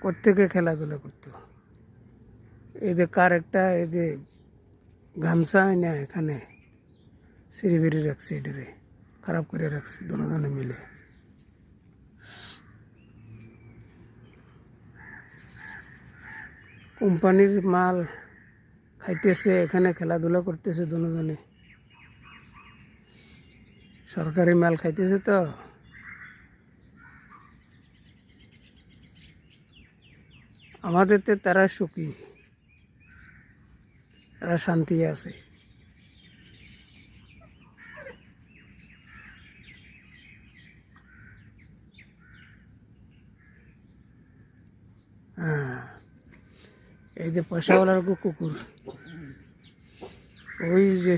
প্রত্যেকে খেলাধুলা করতো। এই যে কার একটা এই যে গামছা হয় না এখানে সিঁড়ি বেড়ে রাখছে, এটারে খারাপ করে রাখছে দুজনে মিলে। কোম্পানির মাল খাইতেছে, এখানে খেলাধুলা করতেছে দুজনে। সরকারি মাল খাইতেছে তো। আমাদের তো তারা সুখী, তারা শান্তি আছে। হ্যাঁ, এই যে পয়সাওয়ালার কুকুর, ওই যে